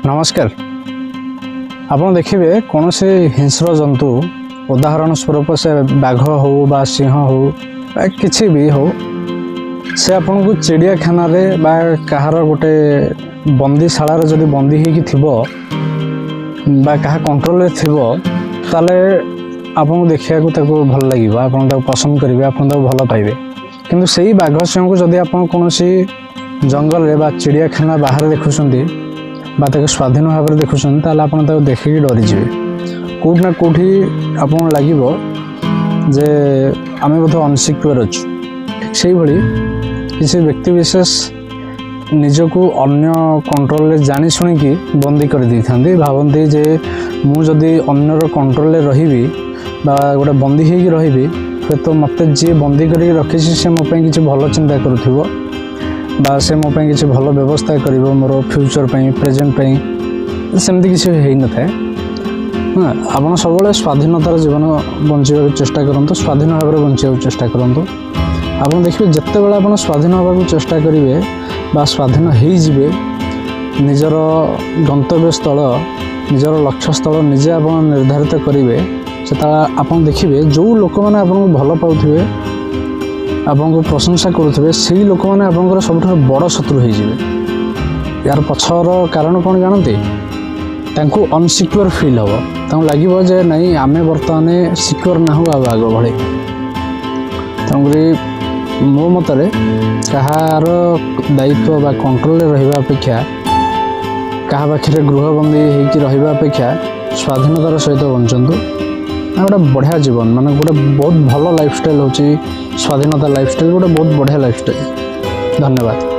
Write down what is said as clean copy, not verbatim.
नमस्कार। आपण देखिए कौन से हिंस्र जंतु उदाहरण स्वरूप से बाघ हो बा सिंह हो बा किसी भी हो से आपन को चिड़ियाखाना रे बा कहार गोटे बंदीशाला रे जदि बंदी होगी थिबो बा कहा कंट्रोल रे थिबो ताले आपन देखिया को ताको भल लागिबो, आपन ताको पसंद करिवे, आपन ताको भल पाइबे। किंतु सेही बाघ सिंह को जदि आपन कोनोसी जंगल रे बा चिड़ियाखाना बाहर देखुछंती बा ताको स्वाधीन भाव में देखुछंती ताले आपन ताको देखिकी डरी जिवे। कोठ ना कोठी आपन लागिबो जे आमे बोध अनसिक्योर अछि। ठीक सेही भली किसी व्यक्ति विशेष निजको अन्य कंट्रोल रे जानी सुनी की बंदी कर दी थांदी, भावंती जे मु जदि अन्यर कंट्रोल रे रहिबी बा गोटे बंदी होगी रहिबी फिर तो मते जे बंदी करी रखी से मो पई किछि भलो चिंता करूथिबो बा से मो पई किछि भलो व्यवस्था करिवो मोर फ्यूचर पई प्रेजेंट पई सेमती किछि हेई न थाए। हां आपण सबले स्वाधीनतार जीवन बंचिबा चेष्टा करंतु, स्वाधीन भाव रे बंचिबा चेष्टा करंतु। आपण देखिबे जत्ते बेला आपण स्वाधीन भाव चेष्टा करिवे बा स्वाधीन हेई जिवे निजर गंतव्य स्थल निजर लक्ष्य स्थल निजे आपण निर्धारित करिवे सेता आपण देखिबे जो लोक माने आपण को भलो पाउथिबे आपण को प्रशंसा करुथिबे सेही लोक माने आपनकर सबठार बड़ शत्रु हेई जिवे। यार पछर कारण कोन जानते तांको अनसिक्योर फील हो, तांको लागिबो जे नहीं आमे वर्तमान सिक्योर ना हो आग भले। तंगरी मो मतरे कहार दायित्व बा कंट्रोल रे रहिबा अपेक्षा कहा पाखे गृहबंदी होगी रहिबा अपेक्षा स्वाधीनतार सहित बंचतु। गोटे बढ़िया जीवन माने गोटे बहुत भल लाइफस्टाइल होची स्वाधीनता लाइफस्टाइल, गोटे बहुत बढ़िया लाइफस्टाइल। धन्यवाद।